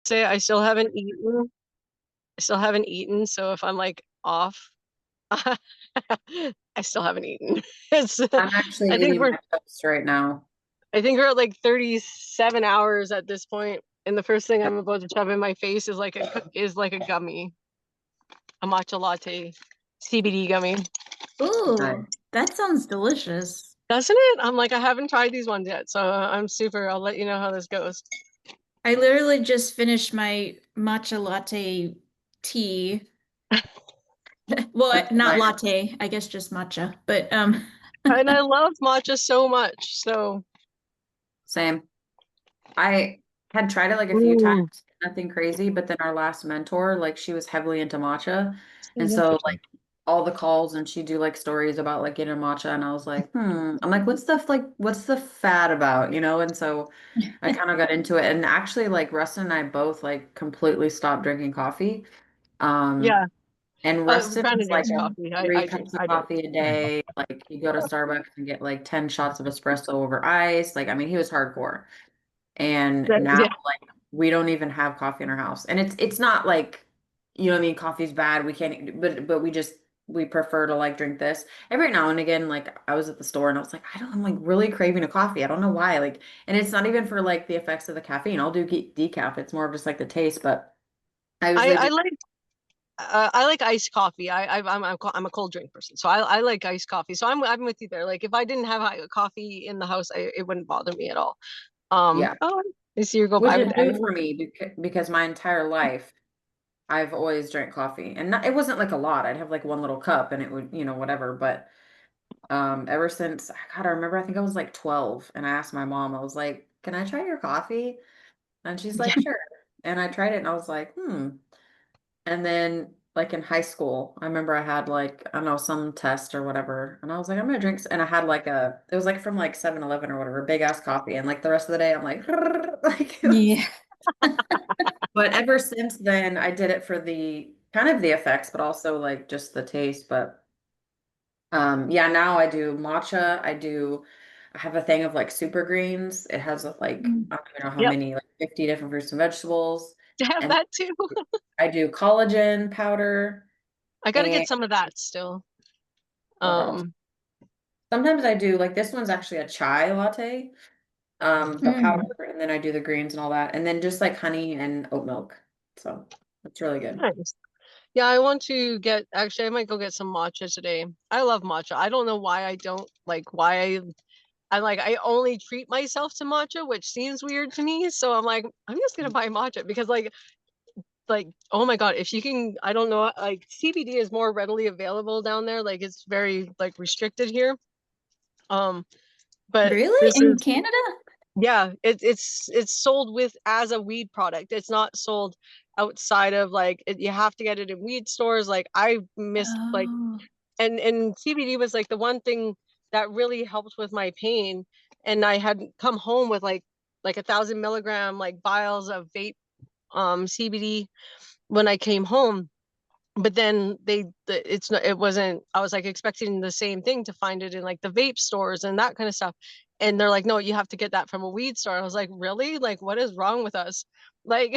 say I still haven't eaten. I still haven't eaten, so if I'm like off, I still haven't eaten. It's I'm actually I think eating we're my toast right now. I think we're at like 37 hours at this point, and the first thing I'm about to shove in my face is like a gummy, a matcha latte, CBD gummy. Nice. Ooh, that sounds delicious. Doesn't it? I'm like I haven't tried these ones yet, so I'm super. I'll let you know how this goes. I literally just finished my matcha latte tea. Well, That's not nice. latte, I guess just matcha. But And I love matcha so much. So, Same. I had tried it like a few times, mm, nothing crazy, but then our last mentor, like she was heavily into matcha. And so interesting. like all the calls and she'd do like stories about like getting matcha and I was like, I'm like, what's the fad about, you know? And so I kind of got into it and actually like Rustin and I both like completely stopped drinking coffee. Um Yeah. and Rustin Brandon is like drinks a yeah. coffee. three I do. cups of I don't. coffee a day. Like he'd go to Starbucks and get like 10 shots of espresso over ice. Like I mean he was hardcore. And now Yeah. like we don't even have coffee in our house. And it's not like, you know what I mean, coffee's bad. We can't but we prefer to like drink this. Every now and again, like I was at the store and I was like, I'm like really craving a coffee. I don't know why. Like, and it's not even for like the effects of the caffeine. I'll do decaf. It's more of just like the taste, but I usually I just like I like iced coffee. I'm a cold drink person, so I like iced coffee. So I'm with you there. Like if I didn't have coffee in the house, it wouldn't bother me at all. yeah, Oh, I see your go. which is new for me because my entire life I've always drank coffee. And not, it wasn't like a lot. I'd have like one little cup and it would, you know, whatever, but ever since, God, I remember, I think I was like 12 and I asked my mom, I was like, can I try your coffee? And she's like, Yeah. sure. And I tried it and I was like, And then like in high school, I remember I had like, I don't know, some test or whatever. And I was like, I'm gonna drink. And I had like it was like from like 7-Eleven or whatever, big ass coffee. And like the rest of the day, I'm like, like, Yeah. but ever since then, I did it for the kind of the effects, but also like just the taste. But yeah, now I do matcha. I have a thing of like super greens. It has like, Mm. I don't even know how Yep. many, like 50 different fruits and vegetables. To have And that too. I do collagen powder I gotta and get some of that still. what else? Um, Sometimes I do like this one's actually a chai latte, the powder, Mm. and then I do the greens and all that. And then just like honey and oat milk. So it's really good. nice. Yeah, I want to get actually I might go get some matcha today. I love matcha. I don't know why I don't like why I like I only treat myself to matcha, which seems weird to me. So I'm like, I'm just gonna buy matcha because like oh my God, if you can I don't know, like CBD is more readily available down there. Like it's very like restricted here. Um, but Really? this In is Canada? yeah, it's sold with as a weed product. It's not sold outside of like you have to get it in weed stores. Like I missed like Oh. and CBD was like the one thing that really helped with my pain. And I had come home with like 1,000 milligram like vials of vape CBD when I came home. But then it's not it wasn't I was like expecting the same thing to find it in like the vape stores and that kind of stuff. And they're like, no, you have to get that from a weed store. I was like, really? Like, what is wrong with us? Like,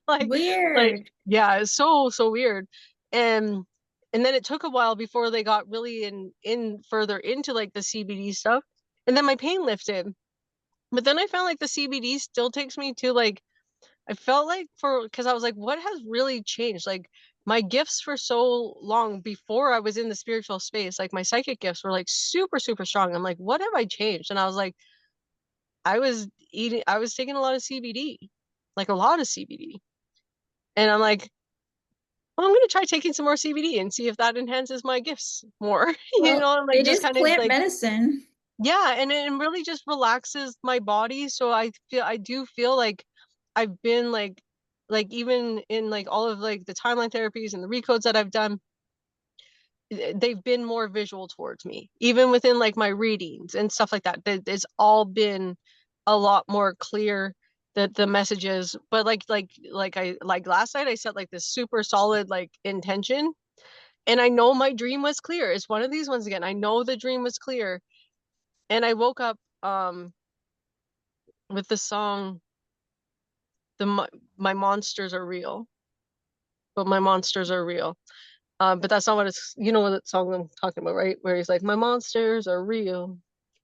like, like, Weird. yeah, it's so weird. And and then it took a while before they got really in further into like the CBD stuff. And then my pain lifted. But then I found like the CBD still takes me to like I felt like for because I was like, what has really changed? Like my gifts for so long before I was in the spiritual space, like my psychic gifts were like super strong. I'm like, what have I changed? And I was like, I was taking a lot of CBD, like a lot of CBD. And I'm like, well, I'm gonna try taking some more CBD and see if that enhances my gifts more. You Well, know, and like it just is kind of plant like medicine. yeah, and it really just relaxes my body. So I do feel like I've been like even in like all of like the timeline therapies and the recodes that I've done, they've been more visual towards me. Even within like my readings and stuff like that, it's all been a lot more clear that the messages. But like I like last night I set like this super solid like intention and I know my dream was clear. It's one of these ones again. I know the dream was clear and I woke up with the song my monsters are real, but my monsters are real. But that's not what it's, you know what that song I'm talking about, right? Where he's like, my monsters are real.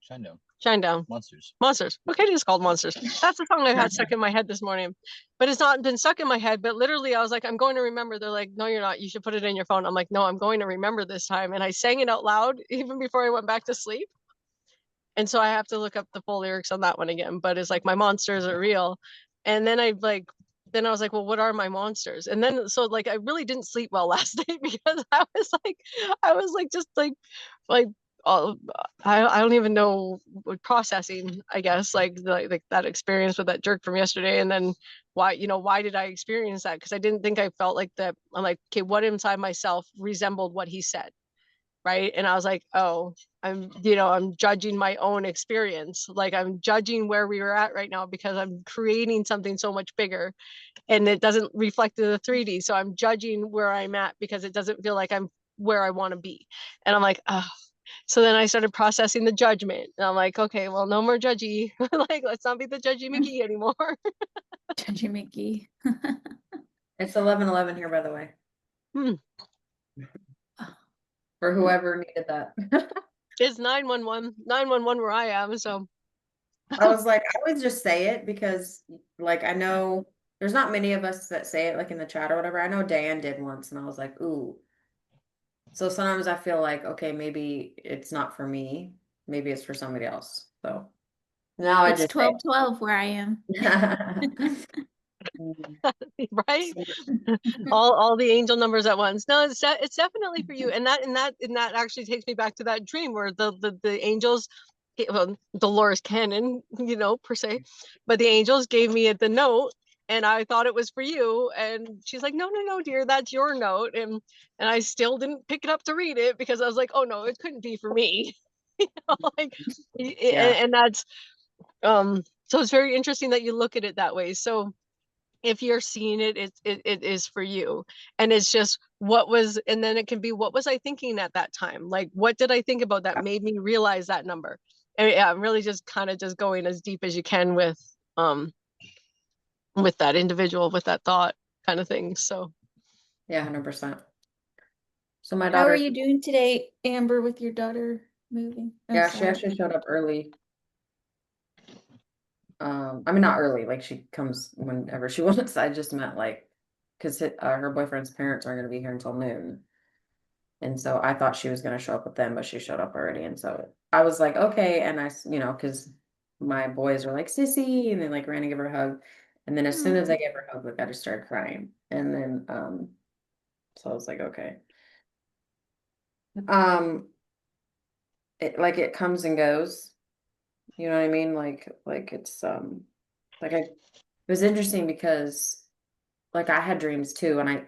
Shinedown. Shinedown. Monsters. Monsters. Okay, it's called Monsters. That's the song I had stuck in my head this morning. But it's not been stuck in my head. But literally, I was like, I'm going to remember. They're like, no, you're not. You should put it in your phone. I'm like, no, I'm going to remember this time. And I sang it out loud even before I went back to sleep. And so I have to look up the full lyrics on that one again. But it's like, my monsters are real. And then I was like, well, what are my monsters? And then so like I really didn't sleep well last night because I was like just like oh, I don't even know what processing, I guess, like that experience with that jerk from yesterday. And then why did I experience that? Because I didn't think I felt like that. I'm like, okay, what inside myself resembled what he said? Right. And I was like, oh, I'm judging my own experience. Like I'm judging where we were at right now because I'm creating something so much bigger and it doesn't reflect in the 3D. So I'm judging where I'm at because it doesn't feel like I'm where I want to be. And I'm like, oh, so then I started processing the judgment. And I'm like, okay, well, no more judgy. Like, let's not be the judgy Mickey anymore. Judgy Mickey. It's 11:11 here, by the way, Hmm. for whoever needed that. It's 911 where I am. So I was like, I always just say it because, like, I know there's not many of us that say it, like in the chat or whatever. I know Dan did once, and I was like, ooh. So sometimes I feel like, okay, maybe it's not for me. Maybe it's for somebody else. So now I It's just 12:12 where I am. right, all the angel numbers at once. No, it's definitely for you. And that actually takes me back to that dream where the angels, well, Dolores Cannon, per se, but the angels gave me the note and I thought it was for you. And she's like, no, dear, that's your note. And I still didn't pick it up to read it because I was like, oh no, it couldn't be for me. Like, and that's, so it's very interesting that you look at it that way. So if you're seeing it, it is for you. And it's just and then it can be, what was I thinking at that time? Like, what did I think about that made me realize that number? And yeah, I'm really just kind of just going as deep as you can with that individual, with that thought kind of thing. So yeah, 100%. So my How daughter, are you doing today, Amber, with your daughter moving? Oh, yeah, she sorry. actually showed up early. I mean, not early, like she comes whenever she wants. I just meant like, because her boyfriend's parents aren't going to be here until noon. And so I thought she was going to show up with them, but she showed up already. And so I was like, okay. And because my boys were like, Sissy, and they like ran to give her a hug. And then as soon as I gave her a hug, like I just started crying. And then, so I was like, okay. It comes and goes. You know what I mean? Like it's, it was interesting because like I had dreams too, and I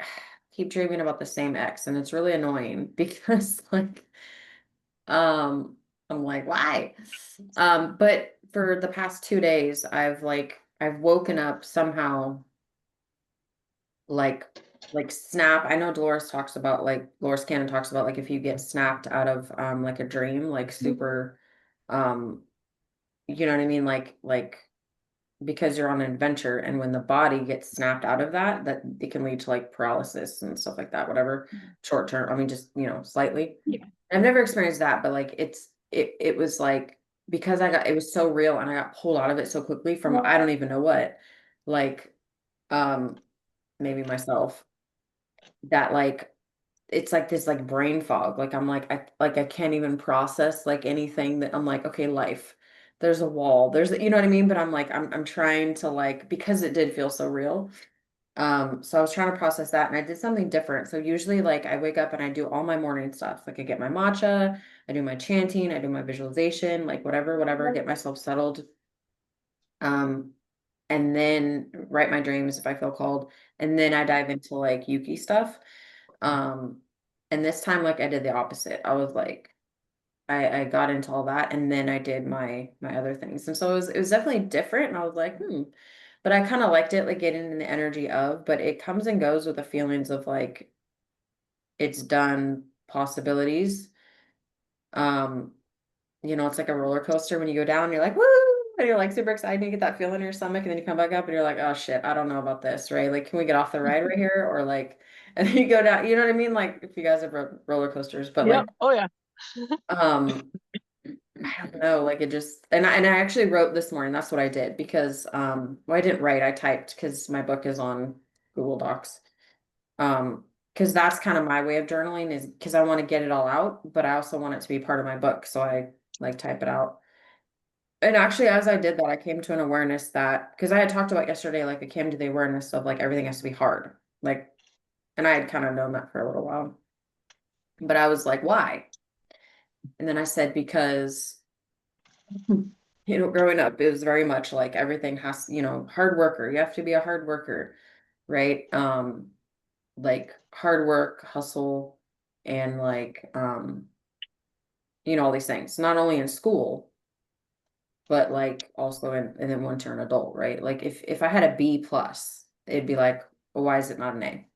keep dreaming about the same ex, and it's really annoying because like I'm like, why? But for the past 2 days, I've woken up somehow like snap. I know Dolores Cannon talks about like if you get snapped out of like a dream, like super you know what I mean? Like because you're on an adventure, and when the body gets snapped out of that it can lead to like paralysis and stuff like that, whatever, short term. I mean, just slightly. Yeah. I've never experienced that, but like it was like, because it was so real and I got pulled out of it so quickly from I don't even know what, like maybe myself, that like it's like this like brain fog. Like I'm like I can't even process like anything, that I'm like, okay, life, there's a wall, you know what I mean? But I'm like I'm trying to, like, because it did feel so real. So I was trying to process that, and I did something different. So usually like I wake up and I do all my morning stuff. Like I get my matcha, I do my chanting, I do my visualization, like whatever, get myself settled. And then write my dreams if I feel called. And then I dive into like Yuki stuff. And this time, like I did the opposite. I was like, I got into all that, and then I did my other things. And so it was definitely different. And I was like, but I kind of liked it, like getting in the energy of, but it comes and goes with the feelings of like, it's done possibilities. It's like a roller coaster. When you go down, you're like, woo, And you're like super excited, and you get that feeling in your stomach, and then you come back up and you're like, oh shit, I don't know about this, right? Like, can we get off the ride right here? Or like, and then you go down, you know what I mean? Like, if you guys have roller coasters, but Yep. like, Oh yeah. um, I don't know, like it just, and I actually wrote this morning. That's what I did because, well, I didn't write, I typed because my book is on Google Docs. Because that's kind of my way of journaling is because I want to get it all out, but I also want it to be part of my book. So I like type it out. And actually, as I did that, I came to an awareness that because I had talked about yesterday, like I came to the awareness of like everything has to be hard. Like, and I had kind of known that for a little while. But I was like, why? And then I said, because growing up, it was very much like everything has, hard worker. You have to be a hard worker, right? Like hard work, hustle, and like all these things. Not only in school, but like also and then once you're an adult, right? Like if I had a B plus, it'd be like, well, why is it not an A?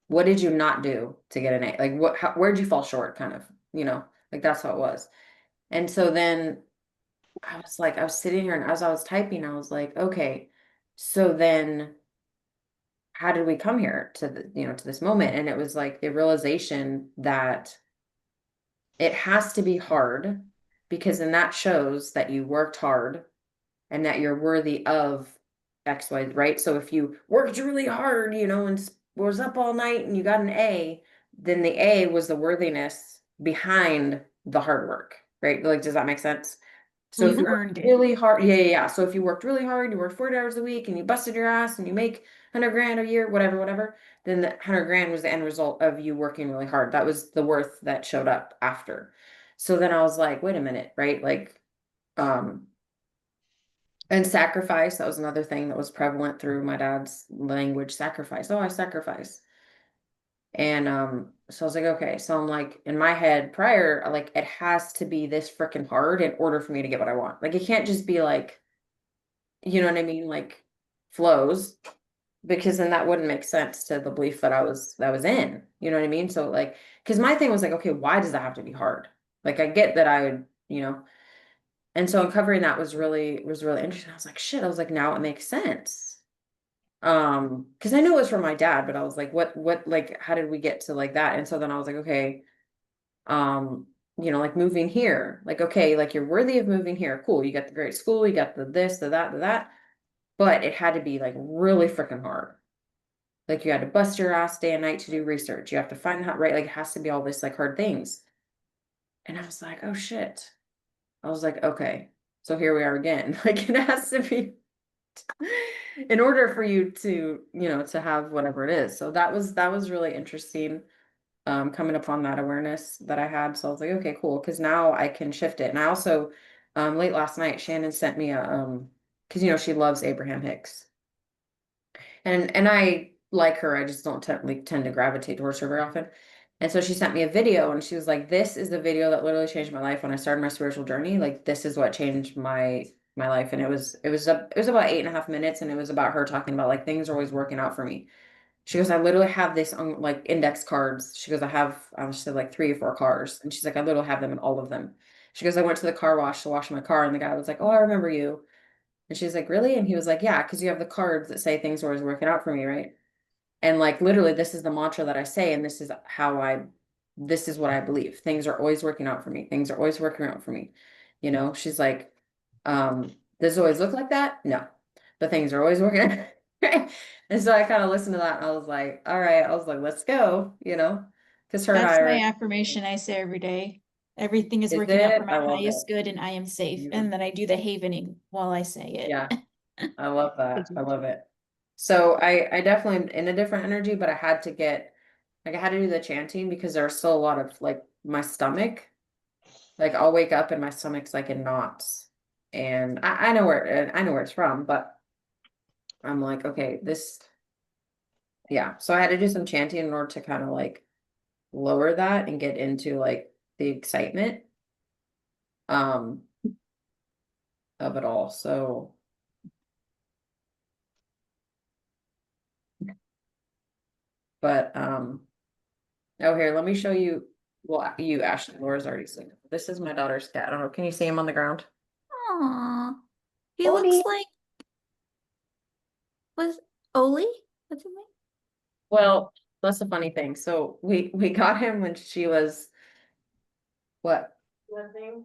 What did you not do to get an A? Like where'd you fall short, kind of, like that's how it was. And so then I was sitting here and as I was typing, I was like, okay, so then how did we come here to to this moment? And it was like the realization that it has to be hard because then that shows that you worked hard and that you're worthy of X, Y, right? So if you worked really hard, and was up all night and you got an A, then the A was the worthiness behind the hard work, right? Like, does that make sense? So if You you earned worked it. really hard, yeah, yeah, yeah. So if you worked really hard, you worked 40 hours a week and you busted your ass and you make 100 grand a year, whatever, whatever, then the 100 grand was the end result of you working really hard. That was the worth that showed up after. So then I was like, wait a minute, right? Like, um, and sacrifice, that was another thing that was prevalent through my dad's language, sacrifice. Oh, I sacrifice. And so I was like, okay. So I'm like in my head prior, like it has to be this freaking hard in order for me to get what I want. Like it can't just be like, you know what I mean? Like flows, because then that wouldn't make sense to the belief that I was in. You know what I mean? So like, because my thing was like, okay, why does that have to be hard? Like I get that I would, and so uncovering that was really interesting. I was like, shit, I was like, now it makes sense. Because I knew it was from my dad, but I was like, what, like, how did we get to like that? And so then I was like, okay, like moving here, like, okay, like you're worthy of moving here. Cool. You got the great school, you got the this, the that, the that, but it had to be like really freaking hard. Like you had to bust your ass day and night to do research. You have to find out, right? Like it has to be all this like hard things. And I was like, oh shit. I was like, okay, so here we are again. Like it has to be in order for you to, to have whatever it is. So that was really interesting, coming upon that awareness that I had. So I was like, okay, cool, because now I can shift it. And I also, late last night, Shannon sent me a because she loves Abraham Hicks, and I like her. I just don't tend to gravitate towards her very often. And so she sent me a video and she was like, this is the video that literally changed my life when I started my spiritual journey. Like this is what changed my life. And it was about 8.5 minutes, and it was about her talking about like things are always working out for me. She goes, I literally have this on like index cards. She goes, she said like 3 or 4 cars. And she's like, I literally have them in all of them. She goes, I went to the car wash to wash my car, and the guy was like, oh, I remember you. And she's like, really? And he was like, yeah, because you have the cards that say things are always working out for me, right? And like literally, this is the mantra that I say, and this is what I believe. Things are always working out for me. Things are always working out for me. She's like, does it always look like that? No. But things are always working out. And so I kind of listened to that and I was like, all right, I was like, let's go, because her and That's I my are, affirmation I say every day. Everything is is working out for it? my I love highest it. good and I am safe. And then I do the havening while I say Yeah, it. I love that. I love it. So I definitely in a different energy, but I had to get, like, I had to do the chanting because there was still a lot of like my stomach. Like I'll wake up and my stomach's like in knots, and I know where it's from, but I'm like, okay, yeah. So I had to do some chanting in order to kind of like lower that and get into like the excitement um of it all. So, but oh, here, let me show you. Well, Ashley, Laura's already seen it. This is my daughter's cat. I don't know. Can you see him on the ground? Aww. He Oli. looks like was Oli? What's his name? Well, that's the funny thing. So we got him when she was what? Nothing.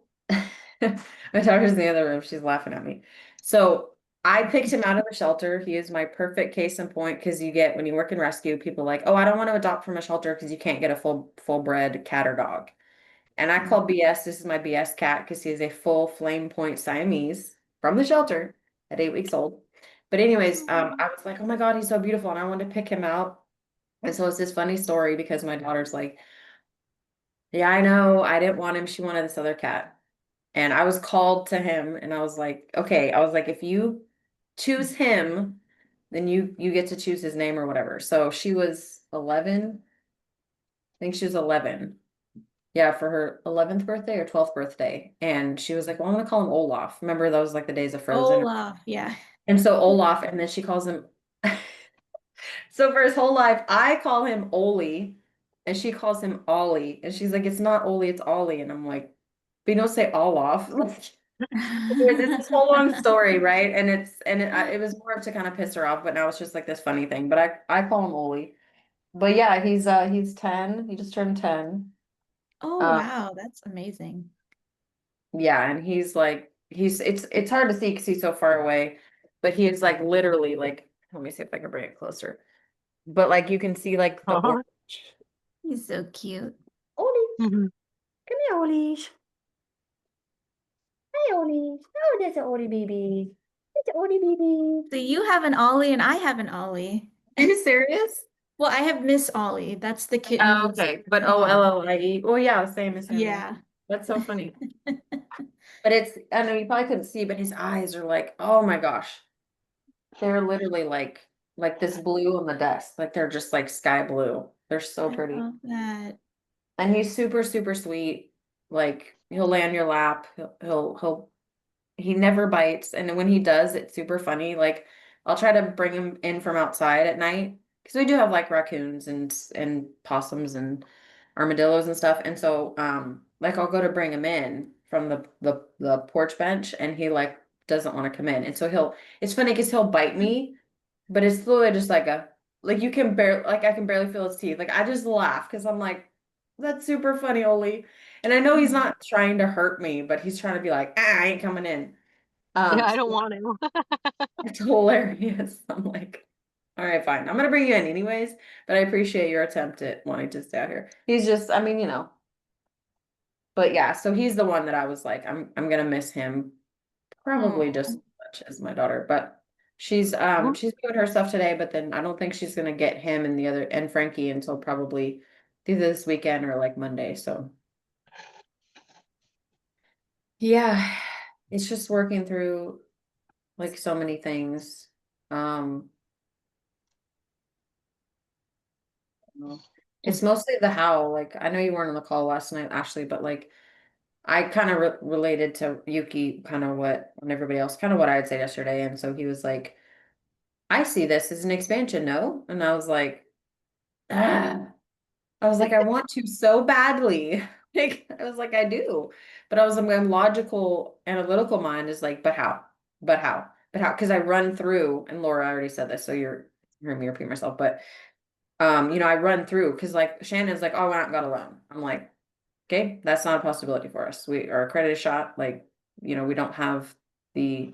My daughter's in the other room. She's laughing at me. So I picked him out of the shelter. He is my perfect case in point because you get when you work in rescue, people like, oh, I don't want to adopt from a shelter because you can't get a full bred cat or dog. And I call BS. This is my BS cat because he is a full flame point Siamese from the shelter at 8 weeks old. But anyways, I was like, oh my God, he's so beautiful. And I wanted to pick him out. And so it's this funny story because my daughter's like, yeah, I know. I didn't want him. She wanted this other cat. And I was called to him and I was like, okay, I was like, if you choose him, then you get to choose his name or whatever. So she was 11. I think she was 11. Yeah, for her 11th birthday or 12th birthday. And she was like, well, I'm gonna call him Olaf. Remember those like the days of Frozen? Olaf, yeah. And so Olaf, and then she calls him so for his whole life, I call him Oli, and she calls him Ollie. And she's like, it's not Oli, it's Ollie. And I'm like, but you don't say Olaf. Anyways, it's this whole long story, right? And it was more to kind of piss her off, but now it's just like this funny thing. But I call him Oli. But yeah, he's 10. He just turned 10. Oh Uh, wow, that's amazing. yeah, and he's like it's hard to see because he's so far away, but he is like literally like let me see if I can bring it closer. But like you can see like the Uh-huh. orange. He's so cute. Oli, Mhm. come here, Oli. Hi, Oli. Oh, there's an Oli baby. It's an Oli baby. So you have an Ollie and I have an Ollie. Are you serious? Well, I have Miss Ollie. That's the Oh, kitten's okay. But mom. Ollie. Oh yeah, same as him. Yeah. That's so funny. But I know you probably couldn't see, but his eyes are like, oh my gosh. They're literally like this blue on the desk. Like they're just like sky blue. They're so I pretty. love that. And he's super, super sweet. Like he'll lay on your lap. He never bites. And when he does, it's super funny. Like I'll try to bring him in from outside at night because we do have like raccoons and possums and armadillos and stuff. And so like I'll go to bring him in from the porch bench and he like doesn't want to come in. And so it's funny because he'll bite me, but it's literally just like you can barely like I can barely feel his teeth. Like I just laugh because I'm like, that's super funny, Oli. And I know he's not trying to hurt me, but he's trying to be like, I ain't coming in. Yeah, I So don't want to. it's hilarious. I'm like, all right, fine. I'm gonna bring you in anyways, but I appreciate your attempt at wanting to stay out here. He's just, I mean, but yeah, so he's the one that I was like, I'm gonna miss him probably just as Oh. much as my daughter, but she's Mhm. she's doing her stuff today, but then I don't think she's gonna get him and Frankie until probably either this weekend or like Monday. So yeah, it's just working through like so many things. Um It's mostly the how. Like, I know you weren't on the call last night, Ashley, but like, I kind of related to Yuki, kind of and everybody else, kind of what I would say yesterday. And so he was like, I see this as an expansion, no? And I was like, ah. I was like, I want to so badly. Like, I was like, I do. But I was like, my logical, analytical mind is like, but how? But how? But how? Because I run through, and Laura already said this, so you're hearing me repeat myself, but I run through because like Shannon's like, oh, we're not got a loan. I'm like, okay, that's not a possibility for us. We are accredited shot, like, we don't have the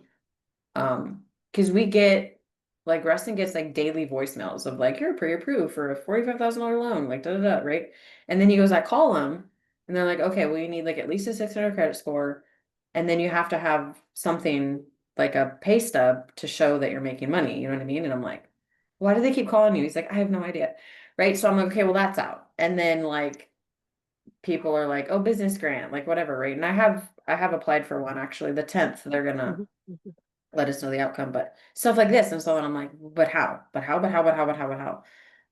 because we get like Rustin gets like daily voicemails of like, you're pre-approved for a $45,000 loan, like da da da, right? And then he goes, I call him and they're like, okay, well, you need like at least a 600 credit score, and then you have to have something like a pay stub to show that you're making money, you know what I mean? And I'm like, why do they keep calling you? He's like, I have no idea. Right. So I'm like, okay, well, that's out. And then like people are like, oh, business grant, like whatever, right? And I have applied for one actually, the 10th. They're gonna Mhm. Mhm. let us know the outcome, but stuff like this. And so then I'm like, but how? But how? But how? But how? But how? But how?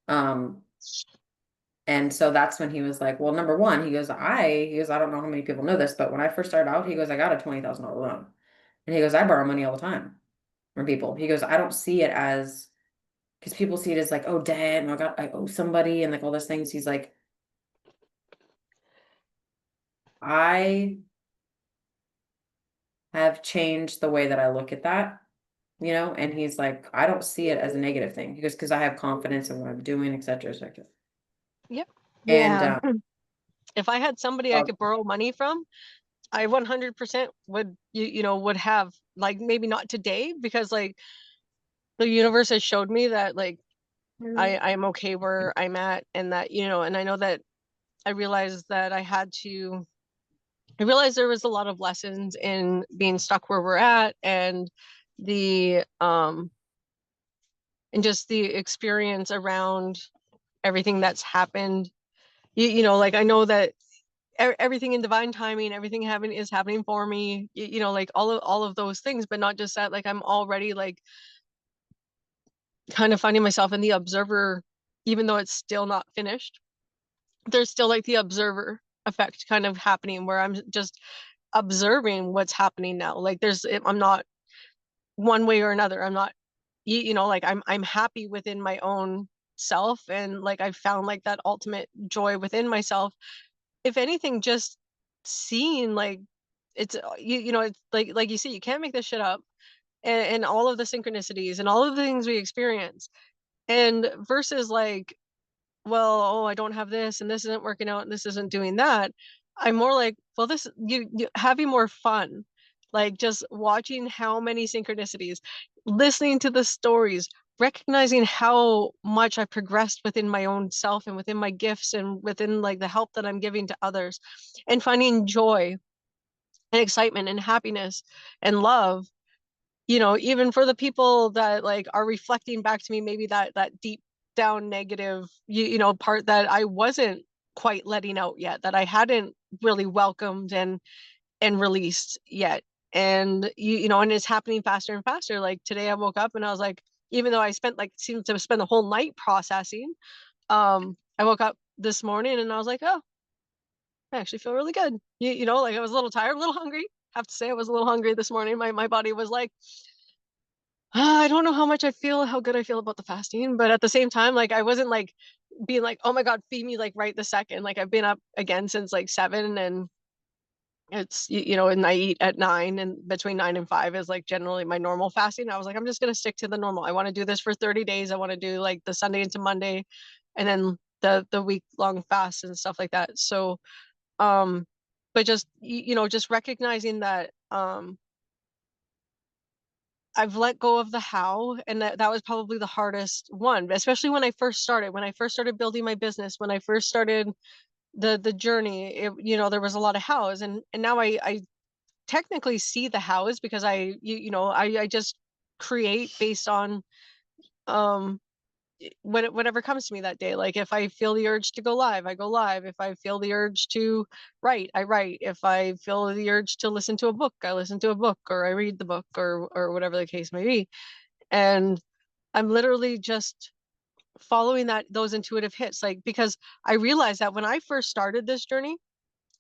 Um, and so that's when he was like, well, number one, he goes, I don't know how many people know this, but when I first started out, he goes, I got a $20,000 loan. And he goes, I borrow money all the time from people. He goes, I don't see it as, because people see it as like, oh, debt, and I owe somebody and like all those things. He's like, I have changed the way that I look at that, you know, and he's like, I don't see it as a negative thing. He goes, because I have confidence in what I'm doing, et cetera, et cetera. Yep. And Yeah. If I had somebody I uh, could borrow money from, I 100% would, would have, like, maybe not today, because like the universe has showed me that like I'm okay where I'm at, and that, and I know that I realized that I realized there was a lot of lessons in being stuck where we're at, the and just the experience around everything that's happened. Like I know that everything in divine timing, everything having is happening for me, like all of those things, but not just that, like I'm already like kind of finding myself in the observer, even though it's still not finished. There's still like the observer effect kind of happening where I'm just observing what's happening now. Like I'm not one way or another. I'm not, like I'm happy within my own self, and like I've found like that ultimate joy within myself. If anything, just seeing like it's it's like you see, you can't make this shit up, and all of the synchronicities and all of the things we experience, and versus like, well, oh, I don't have this, and this isn't working out, and this isn't doing that. I'm more like, well, this, you having more fun, like just watching how many synchronicities, listening to the stories, recognizing how much I progressed within my own self and within my gifts and within like the help that I'm giving to others, and finding joy and excitement and happiness and love, even for the people that like are reflecting back to me, maybe that deep down negative, part that I wasn't quite letting out yet, that I hadn't really welcomed and released yet. And and it's happening faster and faster. Like today I woke up and I was like, even though I seemed to spend the whole night processing, I woke up this morning and I was like, oh, I actually feel really good. Like I was a little tired, a little hungry. I have to say I was a little hungry this morning. My body was like, I don't know how good I feel about the fasting, but at the same time, like I wasn't like being like, oh my God, feed me like right the second. Like I've been up again since like 7, and it's, and I eat at 9, and between 9 and 5 is like generally my normal fasting. I was like, I'm just going to stick to the normal. I want to do this for 30 days. I want to do like the Sunday into Monday, and then the week long fast and stuff like that. So, um, but just, just recognizing that, I've let go of the how, and that was probably the hardest one, especially when I first started building my business, when I first started the journey. There was a lot of hows, and now I technically see the hows, because I just create based on um whatever comes to me that day. Like if I feel the urge to go live, I go live. If I feel the urge to write, I write. If I feel the urge to listen to a book, I listen to a book, or I read the book, or whatever the case may be. And I'm literally just following those intuitive hits, like, because I realized that when I first started this journey,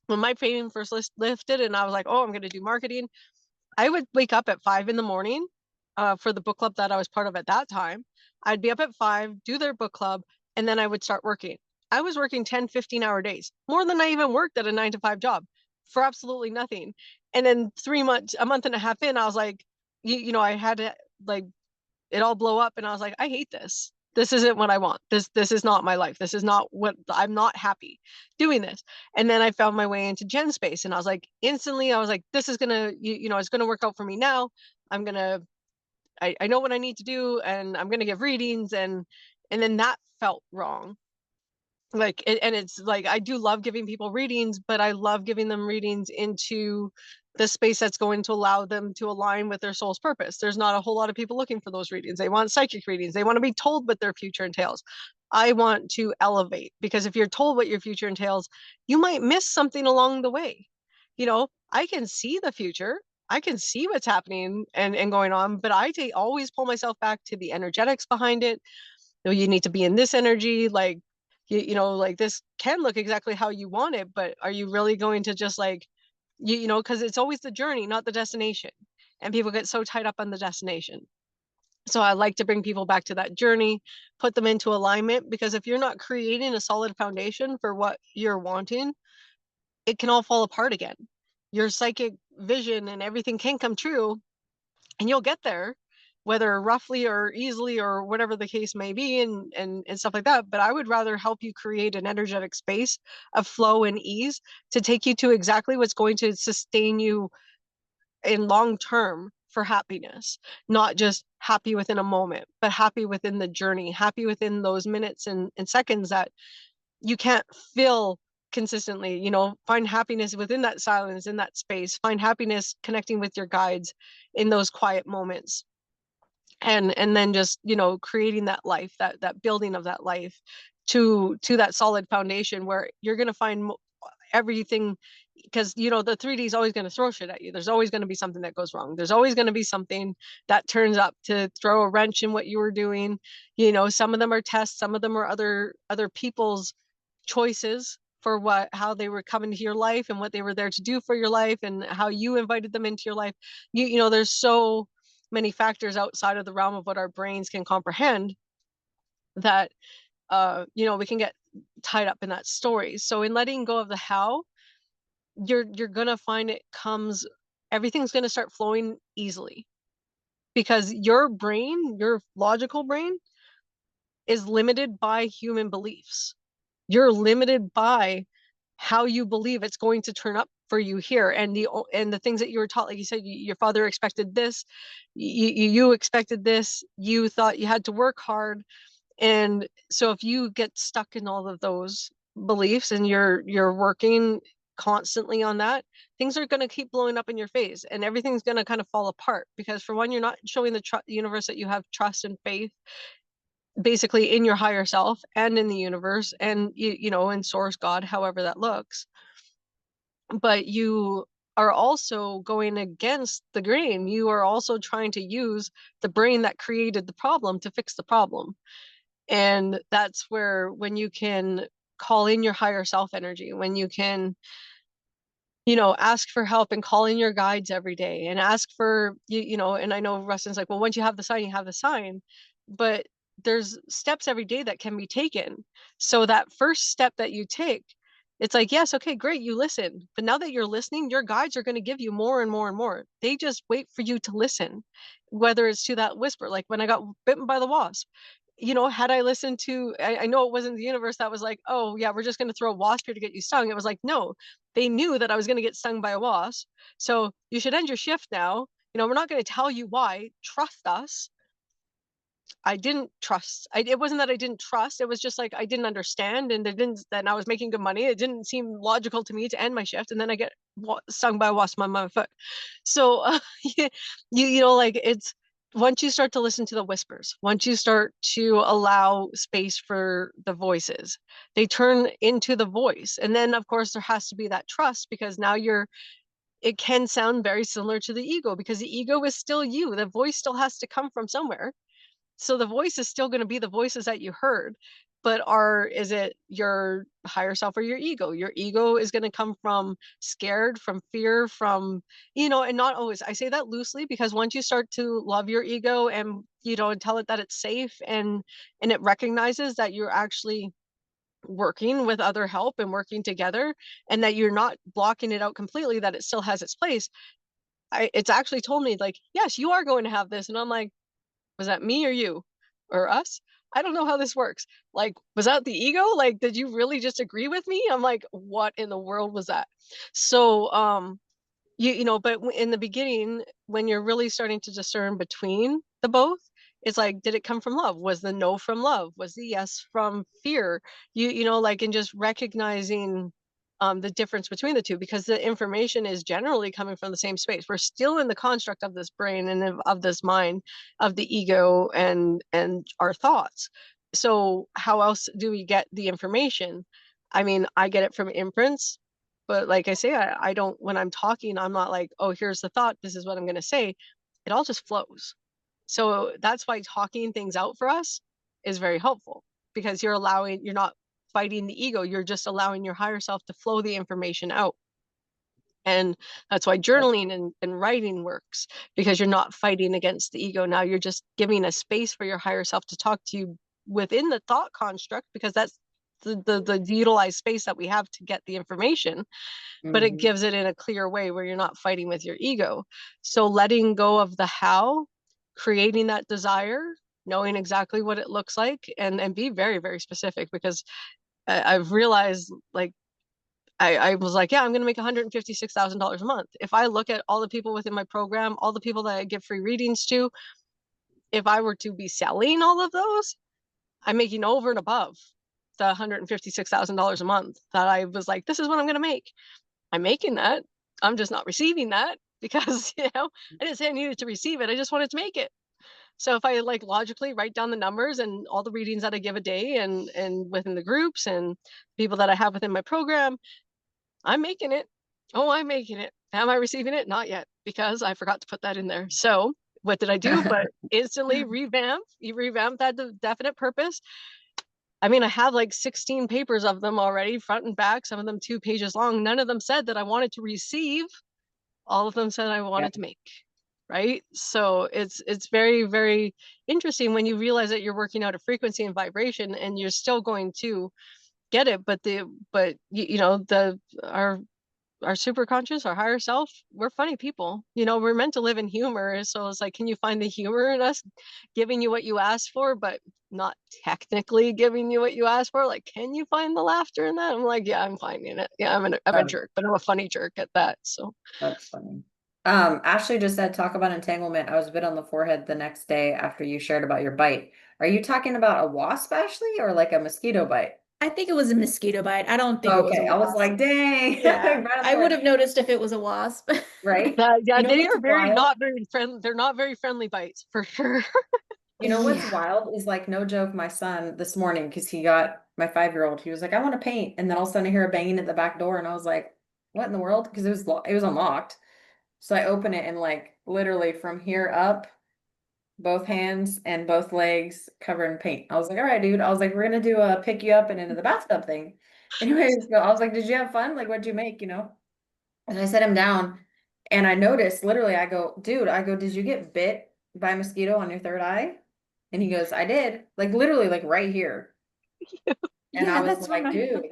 when my fame first lifted and I was like, oh, I'm going to do marketing, I would wake up at 5 in the morning, for the book club that I was part of at that time. I'd be up at 5, do their book club, and then I would start working. I was working 10, 15-hour days, more than I even worked at a 9 to 5 job, for absolutely nothing. And then a month and a half in, I was like, I had to like it all blow up, and I was like, I hate this. This isn't what I want. This is not my life. This is not what I'm not happy doing this. And then I found my way into Gen Space, and I was like, instantly, I was like, this is gonna, it's gonna work out for me now. I'm gonna, I know what I need to do, and I'm gonna give readings, and then that felt wrong. Like and it's like I do love giving people readings, but I love giving them readings into the space that's going to allow them to align with their soul's purpose. There's not a whole lot of people looking for those readings. They want psychic readings. They want to be told what their future entails. I want to elevate, because if you're told what your future entails, you might miss something along the way. I can see the future. I can see what's happening and going on, but always pull myself back to the energetics behind it. You need to be in this energy, like like this can look exactly how you want it, but are you really going to just like because it's always the journey, not the destination, and people get so tied up on the destination. So I like to bring people back to that journey, put them into alignment, because if you're not creating a solid foundation for what you're wanting, it can all fall apart again. your psychic vision and everything can come true, and you'll get there, whether roughly or easily or whatever the case may be, and stuff like that. But I would rather help you create an energetic space of flow and ease to take you to exactly what's going to sustain you in long term for happiness, not just happy within a moment, but happy within the journey, happy within those minutes and seconds that you can't feel consistently. Find happiness within that silence, in that space. Find happiness connecting with your guides in those quiet moments, and then just creating that life, that building of that life to that solid foundation where you're going to find everything. Because the 3D is always going to throw shit at you. There's always going to be something that goes wrong. There's always going to be something that turns up to throw a wrench in what you were doing. Some of them are tests, some of them are other people's choices for how they were coming to your life and what they were there to do for your life and how you invited them into your life. There's so many factors outside of the realm of what our brains can comprehend that we can get tied up in that story. So in letting go of the how, you're gonna find everything's gonna start flowing easily, because your brain, your logical brain, is limited by human beliefs. You're limited by how you believe it's going to turn up for you here, and the things that you were taught. Like you said, your father expected this, you expected this, you thought you had to work hard. And so if you get stuck in all of those beliefs and you're working constantly on that, things are going to keep blowing up in your face, and everything's going to kind of fall apart, because for one, you're not showing the universe that you have trust and faith basically in your higher self and in the universe, and in source, God, however that looks. But you are also going against the grain. You are also trying to use the brain that created the problem to fix the problem. And that's where, when you can call in your higher self energy, when you can ask for help and call in your guides every day and ask for and I know Rustin's like, well, once you have the sign, you have the sign. But there's steps every day that can be taken. So that first step that you take, it's like, yes, okay, great, you listen. But now that you're listening, your guides are going to give you more and more and more. They just wait for you to listen, whether it's to that whisper. Like when I got bitten by the wasp, had I listened to, I know it wasn't the universe that was like, oh yeah, we're just going to throw a wasp here to get you stung. It was like, no, they knew that I was going to get stung by a wasp. So you should end your shift now. We're not going to tell you why. Trust us. I didn't trust. It wasn't that I didn't trust. It was just like I didn't understand, and then I was making good money. It didn't seem logical to me to end my shift, and then I get stung by a wasp on my foot. So like, it's, once you start to listen to the whispers, once you start to allow space for the voices, they turn into the voice. And then of course there has to be that trust, because now it can sound very similar to the ego, because the ego is still you. The voice still has to come from somewhere. So the voice is still going to be the voices that you heard, but is it your higher self or your ego? Your ego is going to come from scared, from fear, from, and not always. I say that loosely, because once you start to love your ego and, and tell it that it's safe, and it recognizes that you're actually working with other help and working together, and that you're not blocking it out completely, that it still has its place. It's actually told me, like, yes, you are going to have this. And I'm like, was that me or you or us? I don't know how this works. Like, was that the ego? Like, did you really just agree with me? I'm like, what in the world was that? So, but in the beginning, when you're really starting to discern between the both, it's like, did it come from love? Was the no from love? Was the yes from fear? Like, and just recognizing the difference between the two, because the information is generally coming from the same space. We're still in the construct of this brain and of this mind, of the ego and our thoughts. So how else do we get the information? I mean, I get it from imprints, but like I say, I don't, when I'm talking, I'm not like, oh, here's the thought, this is what I'm going to say. It all just flows. So that's why talking things out for us is very helpful, because you're not fighting the ego. You're just allowing your higher self to flow the information out. And that's why journaling and writing works, because you're not fighting against the ego. Now you're just giving a space for your higher self to talk to you within the thought construct, because that's the utilized space that we have to get the information, but it Mhm. gives it in a clear way where you're not fighting with your ego. So letting go of the how, creating that desire, knowing exactly what it looks like, and be very, very specific, because I've realized, like, I was like, yeah, I'm going to make $156,000 a month. If I look at all the people within my program, all the people that I give free readings to, if I were to be selling all of those, I'm making over and above the $156,000 a month that I was like, this is what I'm going to make. I'm making that. I'm just not receiving that because, I didn't say I needed to receive it. I just wanted to make it. So if I like logically write down the numbers and all the readings that I give a day, and within the groups and people that I have within my program, I'm making it. Oh, I'm making it. Am I receiving it? Not yet, because I forgot to put that in there. So what did I do? But instantly revamp that definite purpose. I mean, I have like 16 papers of them already, front and back, some of them 2 pages long. None of them said that I wanted to receive. All of them said I Yeah. wanted to make. Right. So it's very, very interesting when you realize that you're working out a frequency and vibration, and you're still going to get it. But our super conscious, our higher self, we're funny people. We're meant to live in humor. So it's like, can you find the humor in us giving you what you asked for, but not technically giving you what you asked for? Like, can you find the laughter in that? I'm like, yeah, I'm finding it. Yeah, I'm a jerk, but I'm a funny jerk at that. So That's funny. Ashley just said, talk about entanglement. I was bit on the forehead the next day after you shared about your bite. Are you talking about a wasp, Ashley, or like a mosquito bite? I think it was a mosquito bite. I don't think it was a Okay, I was wasp. like, dang. Yeah, Right on I the would word. have noticed if it was a wasp. Right? yeah, You know they what's are very wild? not very friendly. They're not very friendly bites for sure. You know what's Yeah. wild is, like, no joke, my son this morning, because he got my 5-year-old, he was like, I want to paint. And then all of a sudden I hear a banging at the back door, and I was like, what in the world? Because it was unlocked. So I open it, and like literally from here up, both hands and both legs covered in paint. I was like, all right, dude. I was like, we're gonna do a pick you up and into the bathtub thing. Anyways, so I was like, did you have fun? Like, what'd you make? And I set him down, and I noticed, literally, I go, dude, did you get bit by a mosquito on your third eye? And he goes, I did. Like, literally, like right here. And I Yeah, was that's what like, dude,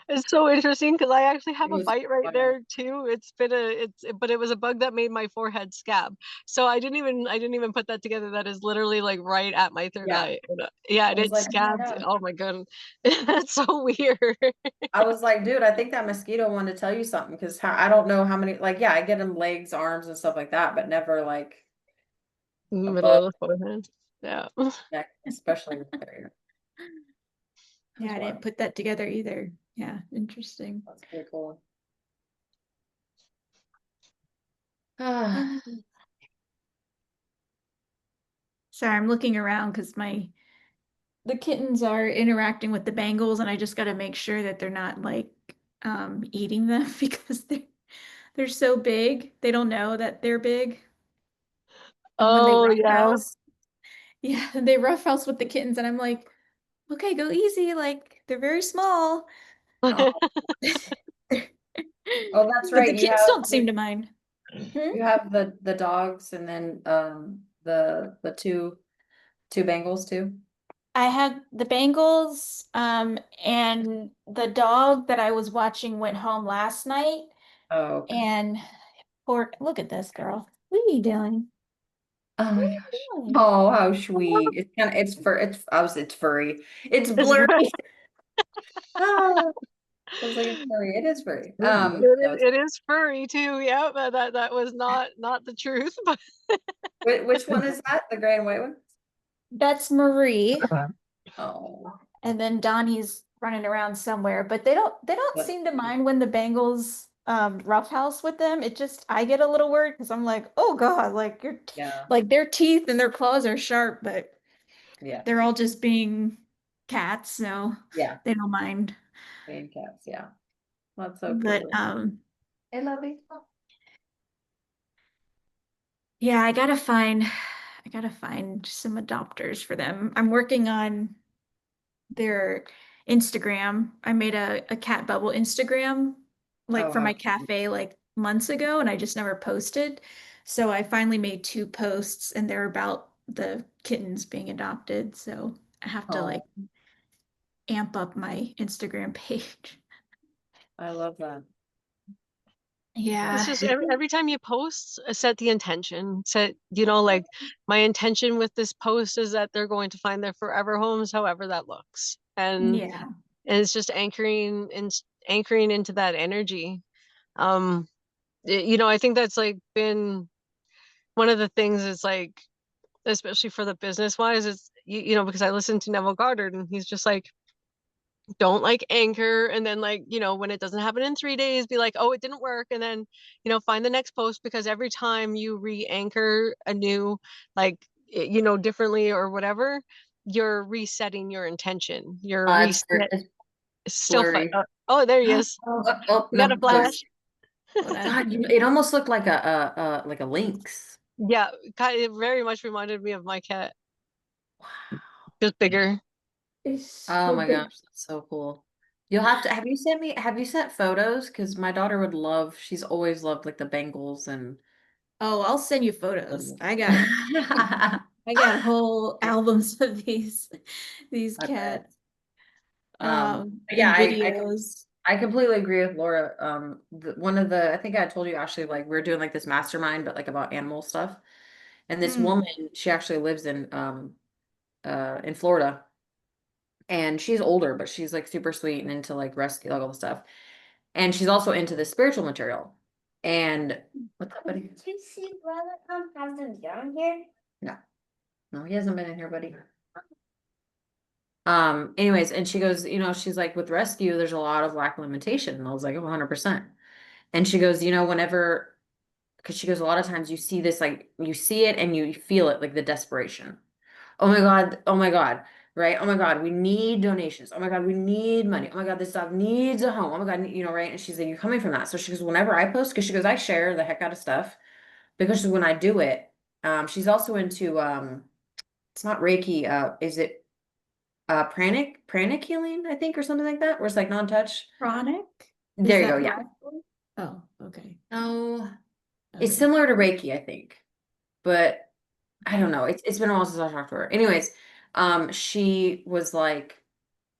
It's so interesting because I actually have it a was bite right wild. there too. But it was a bug that made my forehead scab. So I didn't even put that together. That is literally like right at my third Yeah. eye. Yeah, I and was it like, oh my scabbed. God. Oh my god, that's so weird. I was like, dude, I think that mosquito wanted to tell you something, because I don't know how many, like, yeah, I get in legs, arms, and stuff like that, but never like Middle above of the forehead. Yeah. neck, especially with there. Yeah, That's I didn't wild. put that together either. Yeah, interesting. That's pretty cool. Ah, Sorry, I'm looking around because the kittens are interacting with the Bengals, and I just got to make sure that they're not like eating them because they're so big. They don't know that they're big. And when they Oh yeah. roughhouse, yeah, they roughhouse with the kittens, and I'm like, okay, go easy. Like they're very small. Oh. oh, that's But the right. kittens don't seem to mind. Hmm? You have the dogs, and then the two Bengals too. I had the Bengals, and the dog that I was watching went home last night, Oh, okay. and look at this girl. What are you doing? Oh What my are gosh. you doing? Oh, how sweet. It's kind of it's furry. It's It's blurry. very, Ah, I was like, it's furry. It is furry. No, it is furry too. Yeah, but that was not the truth. But which one is that? The gray and white one? That's Marie, Oh, and then Donnie's running around somewhere, but they don't that's seem to cute. mind when the Bengals roughhouse with them. It just I get a little worried because I'm like, oh God, like Yeah, like their teeth and their claws are sharp, but yeah, they're all just being cats, so yeah. they don't mind. And cats, yeah. That's so But cool. I love it. yeah, I gotta find some adopters for them. I'm working on their Instagram. I made a cat bubble Instagram like Oh, for how my cute. cafe like months ago, and I just never posted. So I finally made 2 posts, and they're about the kittens being adopted. So I have to like Oh, amp up my Instagram page. I love that. It's Yeah. just every time you post, set the intention. Set, like my intention with this post is that they're going to find their forever homes, however that looks. Yeah. And it's just anchoring into that energy. I think that's like been one of the things is like, especially for the business wise, is because I listened to Neville Goddard and he's just like, don't like anchor and then like when it doesn't happen in 3 days be like, oh, it didn't work, and then find the next post, because every time you re-anchor a new, like differently or whatever, you're resetting your intention, you're reset. It's Still fun. blurry. Oh, there he is. Oh, You got a no, close. flash. Hold on. God, it almost looked like a lynx. Yeah, it very much reminded me of my cat, Wow. just bigger. It's Oh so my big. gosh, that's so cool. You'll have to, have you sent photos? Because my daughter would love, she's always loved like the Bengals and Oh, I'll send you photos. I got whole albums of these I bet. cats Yeah, and videos. I completely agree with Laura. One of the, I think I told you actually, like we're doing like this mastermind, but like about animal stuff. And this Mm. woman, she actually lives in Florida, and she's older, but she's like super sweet and into like rescue, like all the stuff. And she's also into the spiritual material. And what's up, buddy? Did you see brother have them down here? No, no, he hasn't been in here, buddy. Anyways, and she goes, she's like, with rescue, there's a lot of lack of limitation. And I was like, 100%. And she goes, whenever, because she goes, a lot of times you see this, like, you see it and you feel it, like the desperation. Oh my God, oh my God, right? Oh my God, we need donations. Oh my God, we need money. Oh my God, this dog needs a home. Oh my God, right? And she's like, you're coming from that. So she goes, whenever I post, because she goes, I share the heck out of stuff, because when I do it, she's also into, it's not Reiki, is it pranic healing, I think, or something like that, where it's like non-touch. Chronic? Is There you go. that Yeah. breath work? Oh, okay. No, it's Okay. similar to Reiki, I think, but I don't know. It's been a while since I talked to her. Anyways, she was like,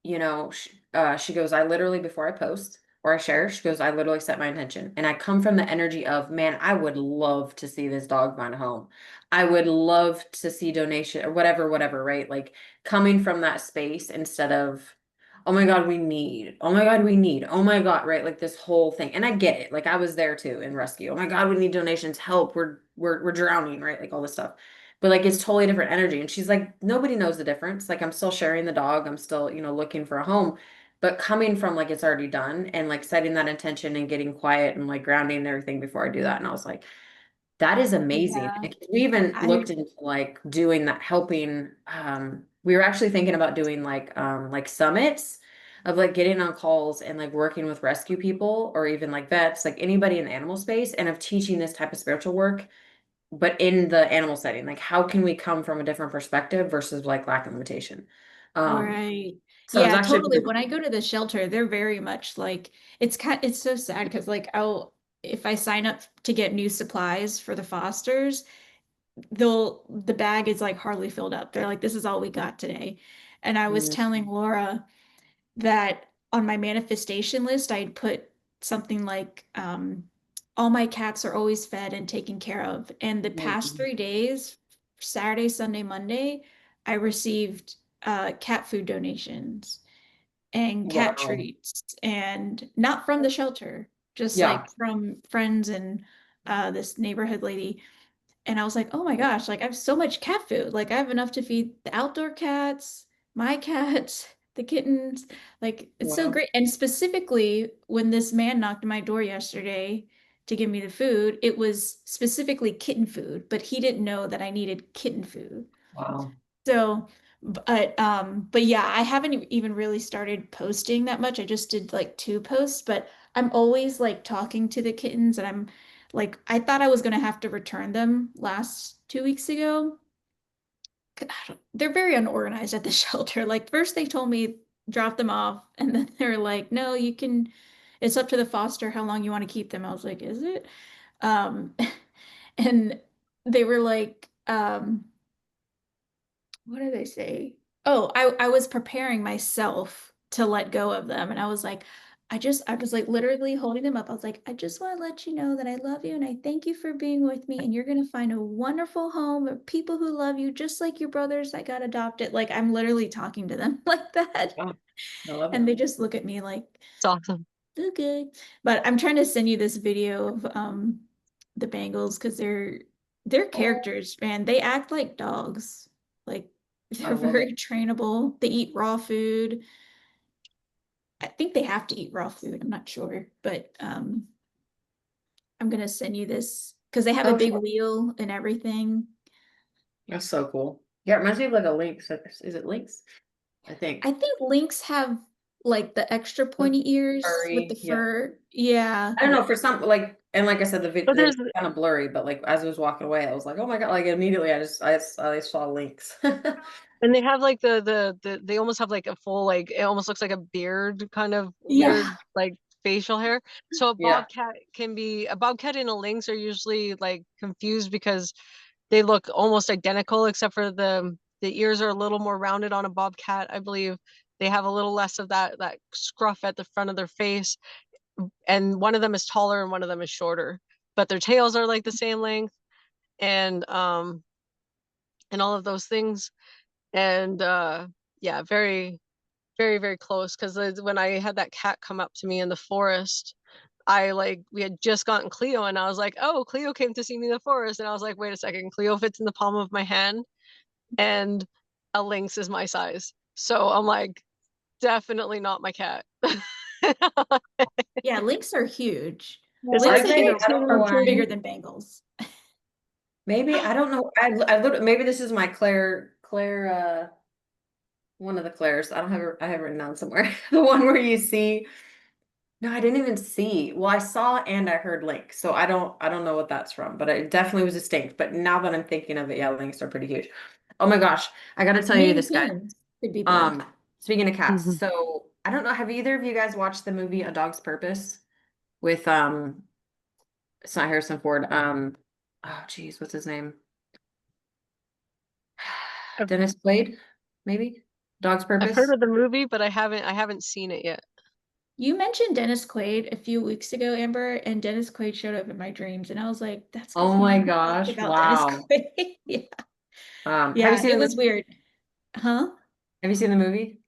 she goes, I literally, before I post or I share, she goes, I literally set my intention, and I come from the energy of, man, I would love to see this dog find a home. I would love to see donation or whatever, right? Like coming from that space instead of, oh my God, we need, oh my God, we need, oh my God, right? Like this whole thing. And I get it. Like I was there too in rescue. Oh my God, we need donations, help. We're drowning, right? Like all this stuff. But like it's totally different energy. And she's like, nobody knows the difference. Like I'm still sharing the dog. I'm still, looking for a home. But coming from like it's already done and like setting that intention and getting quiet and like grounding and everything before I do that. And I was like, that is amazing. Yeah. And we even I looked into like doing that, helping. We were actually thinking about doing like summits of like getting on calls and like working with rescue people or even like vets, like anybody in the animal space, and of teaching this type of spiritual work, but in the animal setting. Like how can we come from a different perspective versus like lack of limitation? Um, Right. so it was Yeah, actually totally. When I go to the shelter, they're very much like it's so sad because like I'll if I sign up to get new supplies for the fosters, the bag is like hardly filled up. They're like, this is all we got today. And I was Mm, telling Laura that on my manifestation list, I'd put something like all my cats are always fed and taken care of. And the past mm, 3 days, Saturday, Sunday, Monday, I received cat food donations and cat wow. treats, and not from the shelter, just Yeah. like from friends and this neighborhood lady. And I was like, oh my gosh, like I have so much cat food. Like I have enough to feed the outdoor cats, my cats, the kittens. Like it's so Wow. great. And specifically, when this man knocked on my door yesterday to give me the food, it was specifically kitten food, but he didn't know that I needed kitten food. Wow. So, but yeah, I haven't even really started posting that much. I just did like 2 posts, but I'm always like talking to the kittens, and I'm like, I thought I was gonna have to return them last 2 weeks ago. They're very unorganized at the shelter. Like first they told me drop them off, and then they're like, no, you can, it's up to the foster how long you want to keep them. I was like, is it? Um, and they were like, what did they say? Oh, I was preparing myself to let go of them. And I was like, I was like literally holding them up. I was like, I just want to let you know that I love you and I thank you for being with me. And you're going to find a wonderful home of people who love you, just like your brothers that got adopted. Like I'm literally talking to them like that. Wow, I love And it. they just look at me like, It's awesome. okay. But I'm trying to send you this video of the Bengals because they're characters, man. They act like dogs. Like I they're love very it. trainable. They eat raw food. I think they have to eat raw food. I'm not sure, but I'm gonna send you this because they have a Oh, big sure. wheel and everything. That's so cool. Yeah, it reminds me of like a lynx. Is it lynx? I think. I think lynx have like the extra Like pointy ears with the furry, yeah. fur. Yeah. I don't know, for some, like, and like I said, the But video there's it's kind of blurry, but like as I was walking away, I was like, oh my God, like immediately I saw lynx. and they have like they almost have like a full like it almost looks like a beard kind of Yeah. weird like facial hair. So Yeah. a bobcat and a lynx are usually like confused because they look almost identical except for the ears are a little more rounded on a bobcat, I believe. They have a little less of that scruff at the front of their face, and one of them is taller and one of them is shorter, but their tails are like the same length, and all of those things. And yeah, very very very close because when I had that cat come up to me in the forest, we had just gotten Cleo and I was like, oh, Cleo came to see me in the forest, and I was like, wait a second, Cleo fits in the palm of my hand and a lynx is my size, so I'm like, definitely not my cat. Yeah, lynx are huge. It's Lynx, like, I Are hey, think, they? are I don't know are why. bigger than Bengals. Maybe I don't know. I literally, maybe this is my Claire one of the Claires. I have it written down somewhere. The one where you see. No, I didn't even see. Well, I saw and I heard Link, so I don't know what that's from, but it definitely was distinct. But now that I'm thinking of it, yeah, Links are pretty huge. Oh my gosh, I gotta tell you Maine this, guy. Coons could be big. Speaking of cats, Mhm. so I don't know. Have either of you guys watched the movie A Dog's Purpose with it's not Harrison Ford. Oh geez, what's his name? I've, Dennis Quaid, maybe? Dog's I've heard Purpose. of the movie, but I haven't seen it yet. You mentioned Dennis Quaid a few weeks ago, Amber, and Dennis Quaid showed up in my dreams, and I was like, "That's Oh because my my mom talked gosh, about Dennis wow. Quaid." Yeah, Have you yeah, it seen was weird, huh? the movie?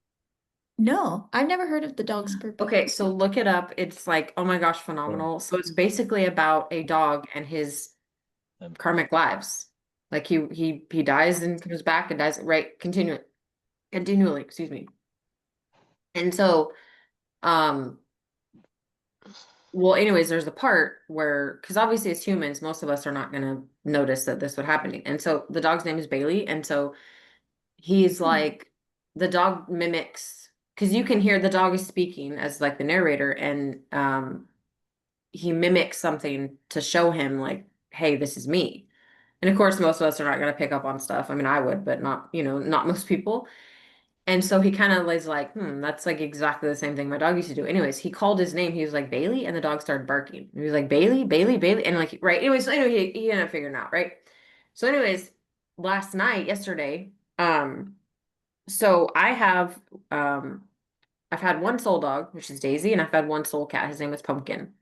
No, I've never heard of The Dog's Purpose. Okay, so look it up. It's like, oh my gosh, phenomenal. So it's basically about a dog and his karmic lives. Like he dies and comes back and dies, right? Continually, excuse me. And so, um, well, anyways, there's the part where, because obviously as humans, most of us are not gonna notice that this would happen. And so the dog's name is Bailey, and so he's like the dog mimics because you can hear the dog is speaking as like the narrator, and he mimics something to show him like, hey, this is me. And of course, most of us are not going to pick up on stuff. I mean, I would, but not, not most people. And so he kind of was like, that's like exactly the same thing my dog used to do. Anyways, he called his name. He was like, Bailey. And the dog started barking. And he was like, Bailey, Bailey, Bailey. And like, right. Anyways, so anyway, he ended up figuring it out. Right. So anyways, yesterday, so I've had one soul dog, which is Daisy, and I've had one soul cat. His name was Pumpkin.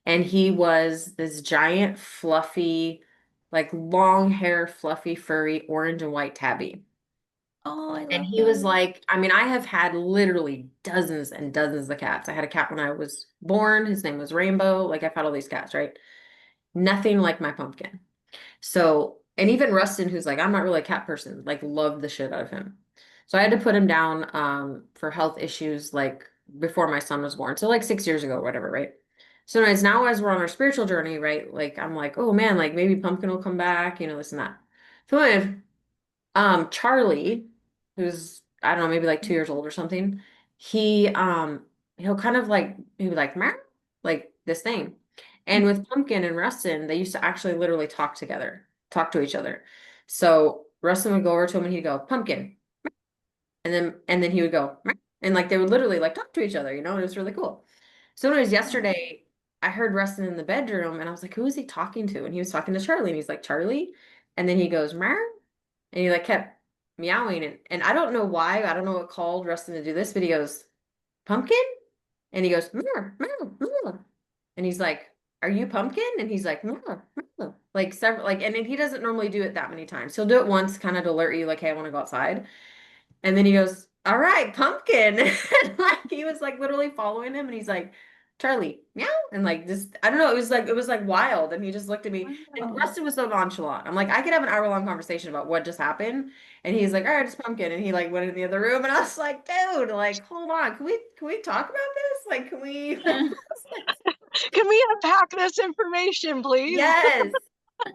And he was this giant, fluffy, like long hair, fluffy, furry, orange and white tabby. Oh, I And love he was those. like, I mean, I have had literally dozens and dozens of cats. I had a cat when I was born. His name was Rainbow. Like I've had all these cats, right? Nothing like my Pumpkin. So, and even Rustin, who's like, I'm not really a cat person, like loved the shit out of him. So I had to put him down for health issues like before my son was born. So like 6 years ago or whatever, right? So anyways, now as we're on our spiritual journey, right? Like I'm like, oh man, like maybe Pumpkin will come back, this and that. So anyway, Charlie, who's I don't know, maybe like 2 years old or something, he'll kind of like he'll be like, "Meow," like this thing. And with Pumpkin and Rustin, they used to actually literally talk together, talk to each other. So Rustin would go over to him and he'd go, Pumpkin. And then he would go, "Meow," and like they would literally like talk to each other, it was really cool. So anyways, yesterday I heard Rustin in the bedroom and I was like, who is he talking to? And he was talking to Charlie and he's like, Charlie. And then he goes, Meow. And he like kept meowing and I don't know why, I don't know what called Rustin to do this, but he goes, Pumpkin? And he goes, "Meow, meow, meow." And he's like, "Are you Pumpkin?" And he's like, "Meow, meow." Like several, like, and then he doesn't normally do it that many times. He'll do it once kind of to alert you, like, "Hey, I want to go outside." And then he goes, "All right, Pumpkin." And like he was like literally following him and he's like, "Charlie, meow." And like just I don't know, it was like wild. And he just looked at me and Wow. Rustin was so nonchalant. I'm like, I could have an hour-long conversation about what just happened. And he's like, "All right, it's Pumpkin." And he like went in the other room and I was like, "Dude, like, hold on, can we talk about this? Like, can we Can we unpack this information, please? Yes.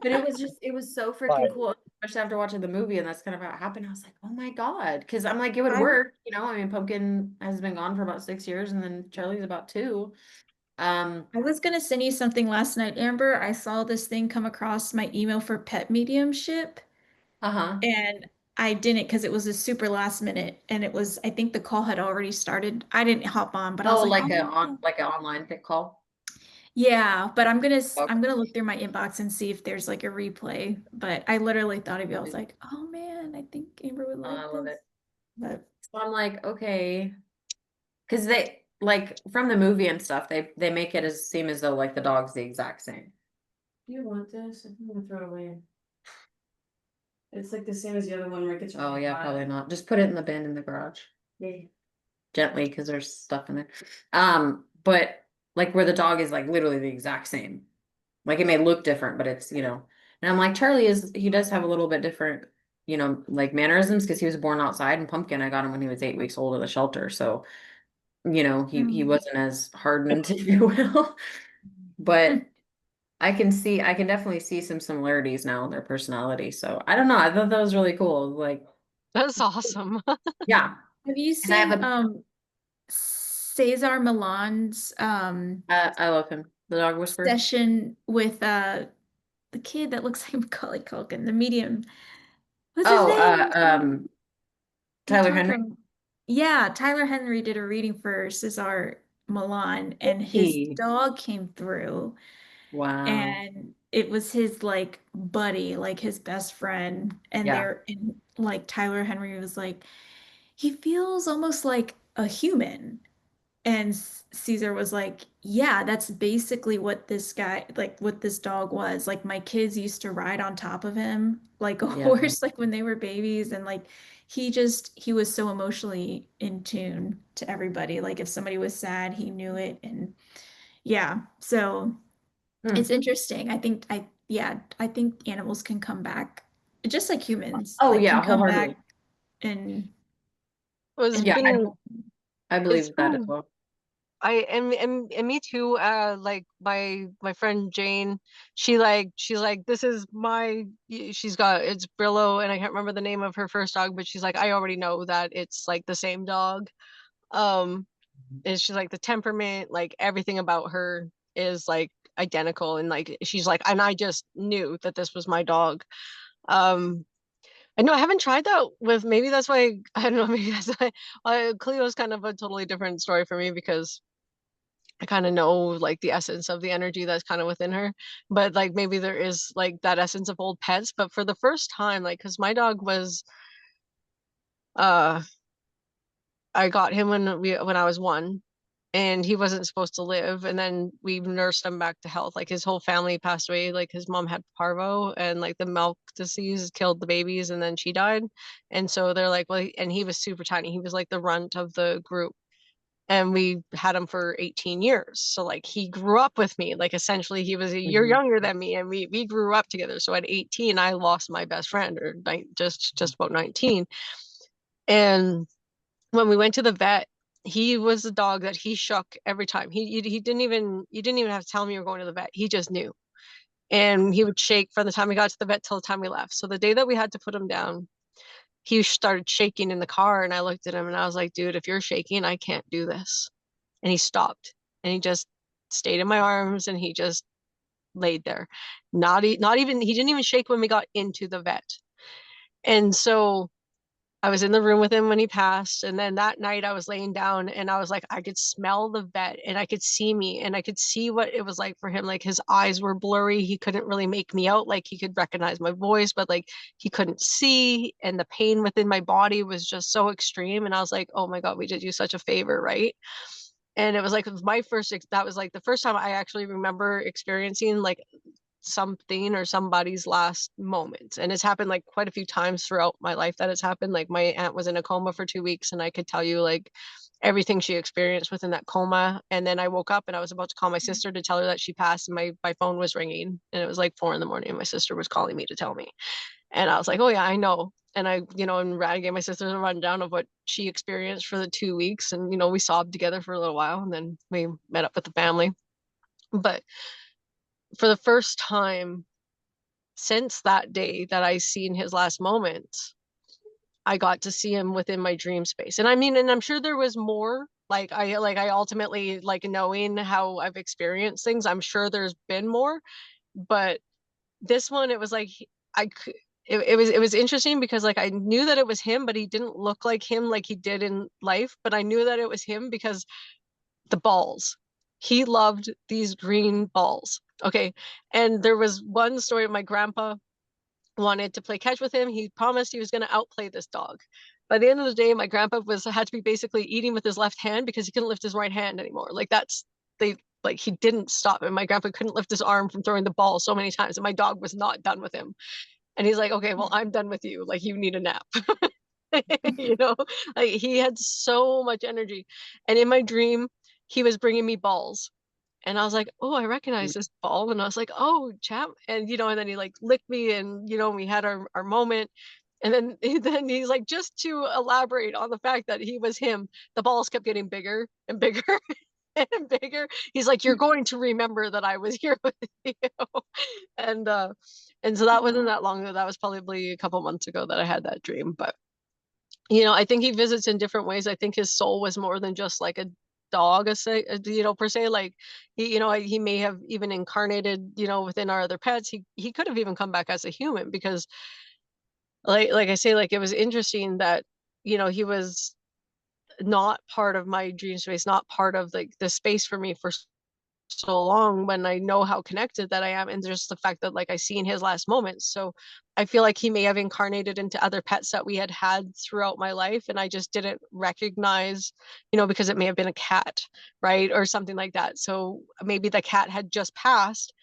But it was so freaking cool, especially after watching the movie, and that's kind of how it happened. I was like, "Oh my God," because I'm like, it would I work, you know. I mean, Pumpkin has been gone for about 6 years, and then Charlie's about 2. Um, I was gonna send you something last night, Amber. I saw this thing come across my email for pet mediumship, uh-huh. and I didn't because it was a super last minute, and it was I think the call had already started. I didn't hop on, but I was Oh, like, oh yeah. like an online pick call. Yeah, but I'm Okay. gonna look through my inbox and see if there's like a replay. But I literally thought of you. I was like, oh man, I think Amber would I like love this. it. But So I'm like, okay, because they like from the movie and stuff, they make it as seem as though like the dog's the exact same. Do you want this? I'm gonna throw it away. It's like the same as the other one where it gets Oh really yeah, hot. probably not. Just put it in the bin in the garage. Yeah. Gently because there's stuff in there. But like where the dog is like literally the exact same. Like it may look different, but it's, you know. And I'm like, Charlie he does have a little bit different, you know, like mannerisms because he was born outside and Pumpkin, I got him when he was 8 weeks old at the shelter. So, you know, he mm. wasn't as hardened, if you will. But I can definitely see some similarities now in their personality. So I don't know. I thought that was really cool. Like, That's awesome. yeah. Have you And I have seen Cesar Milan's I love him. The dog whisperer. session with the kid that looks like Macaulay Culkin, the medium? What's his Oh, name? He Tyler talked Henry. on, yeah, Tyler Henry did a reading for Cesar Milan, and his He, dog came through, wow. and it was his like buddy, like his best friend, and Yeah. they're and like Tyler Henry was like, he feels almost like a human. And Caesar was like, yeah, that's basically what this guy, like what this dog was. Like my kids used to ride on top of him like a Yeah. horse, like when they were babies. And like he was so emotionally in tune to everybody. Like if somebody was sad, he knew it. And yeah, so Hmm. it's interesting. Yeah, I think animals can come back just like humans, Oh like can yeah, come back wholeheartedly. and It's Yeah, been I it's believe that as been well. I and me too. Like my friend Jane, she's like this is she's got it's Brillo and I can't remember the name of her first dog, but she's like I already know that it's like the same dog. Um, and she's like the temperament, like everything about her is like identical, and like she's like and I just knew that this was my dog. Um, I know I haven't tried that with maybe that's why I don't know maybe that's why Cleo's kind of a totally different story for me because I kind of know like the essence of the energy that's kind of within her. But like maybe there is like that essence of old pets. But for the first time, like because my dog was uh I got him when I was 1 and he wasn't supposed to live and then we nursed him back to health. Like his whole family passed away. Like his mom had parvo and like the milk disease killed the babies and then she died. And so they're like, well, and he was super tiny. He was like the runt of the group and we had him for 18 years. So like he grew up with me. Like essentially he was a year Mhm. younger than me and we grew up together. So at 18 I lost my best friend or just about 19. And when we went to the vet, he was a dog that he shook every time. He didn't even you didn't even have to tell him you were going to the vet. He just knew. And he would shake from the time we got to the vet till the time we left. So the day that we had to put him down, he started shaking in the car and I looked at him and I was like, dude, if you're shaking, I can't do this. And he stopped and he just stayed in my arms and he just laid there. Not even he didn't even shake when we got into the vet. And so I was in the room with him when he passed. And then that night I was laying down and I was like, I could smell the vet and I could see me and I could see what it was like for him. Like his eyes were blurry. He couldn't really make me out. Like he could recognize my voice, but like he couldn't see. And the pain within my body was just so extreme. And I was like, oh my God, we did you such a favor, right? And it was like my first, that was like the first time I actually remember experiencing like something or somebody's last moment. And it's happened like quite a few times throughout my life that it's happened. Like my aunt was in a coma for 2 weeks and I could tell you like everything she experienced within that coma. And then I woke up and I was about to call my sister to tell her that she passed and my phone was ringing and it was like 4 a.m. and my sister was calling me to tell me. And I was like, oh yeah, I know. And I, and gave my sister a rundown of what she experienced for the 2 weeks. And, we sobbed together for a little while and then we met up with the family. But for the first time since that day that I seen his last moments, I got to see him within my dream space. And I mean, and I'm sure there was more. I ultimately like knowing how I've experienced things, I'm sure there's been more. But this one, it was like I could it was interesting because like I knew that it was him, but he didn't look like him like he did in life. But I knew that it was him because the balls. He loved these green balls. Okay. And there was one story of my grandpa wanted to play catch with him. He promised he was going to outplay this dog. By the end of the day, my grandpa had to be basically eating with his left hand because he couldn't lift his right hand anymore. He didn't stop. And my grandpa couldn't lift his arm from throwing the ball so many times. And my dog was not done with him. And he's like, okay, well, I'm done with you. Like, you need a nap. Like he had so much energy. And in my dream, he was bringing me balls. And I was like, oh, I recognize this ball. And I was like, oh, champ. And, and then he like licked me and, we had our moment. And then, then he's like, just to elaborate on the fact that he was him, the balls kept getting bigger and bigger and bigger. He's like, you're going to remember that I was here with you. And so that wasn't that long ago. That was probably a couple months ago that I had that dream. But, I think he visits in different ways. I think his soul was more than just like a dog, per se. Like he may have even incarnated, within our other pets. He could have even come back as a human because like I say, like it was interesting that, he was not part of my dream space, not part of like the space for me for so long when I know how connected that I am, and just the fact that like I seen his last moments. So I feel like he may have incarnated into other pets that we had throughout my life, and I just didn't recognize, because it may have been a cat, right, or something like that. So maybe the cat had just passed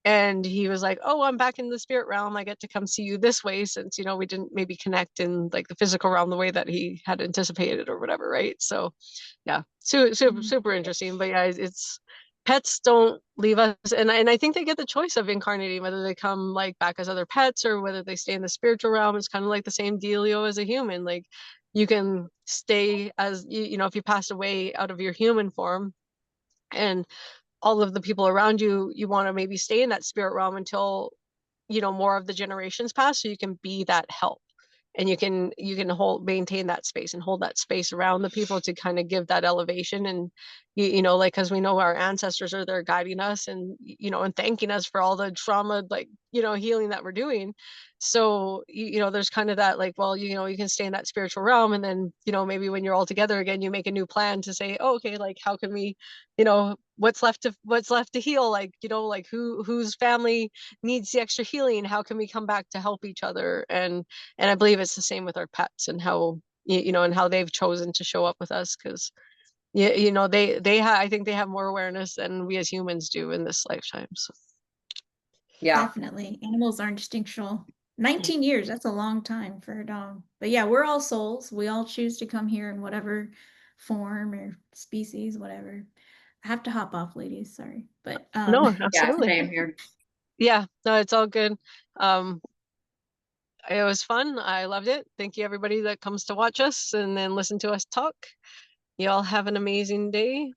and he was like, oh, I'm back in the spirit realm, I get to come see you this way, since we didn't maybe connect in like the physical realm the way that he had anticipated or whatever, right? So yeah, super interesting. But yeah, it's pets don't leave us, and I think they get the choice of incarnating, whether they come like back as other pets or whether they stay in the spiritual realm. It's kind of like the same dealio as a human. Like you can stay as if you passed away out of your human form, and all of the people around you, you want to maybe stay in that spirit realm until more of the generations pass, so you can be that help, and you can maintain that space and hold that space around the people to kind of give that elevation. And like, because we know our ancestors are there guiding us and and thanking us for all the trauma, like healing that we're doing. So there's kind of that, like, well, you can stay in that spiritual realm, and then maybe when you're all together again, you make a new plan to say, oh, okay, like how can we, what's left to heal, like like whose family needs the extra healing, how can we come back to help each other. And I believe it's the same with our pets, and how and how they've chosen to show up with us, because I think they have more awareness than we as humans do in this lifetime. So Yeah. Definitely. Animals are instinctual. 19 years, that's a long time for a dog. But yeah, we're all souls. We all choose to come here in whatever form or species, whatever. I have to hop off, ladies. Sorry. But no, Yeah, absolutely. same here. Yeah, no, it's all good. It was fun. I loved it. Thank you, everybody that comes to watch us and then listen to us talk. You all have an amazing day.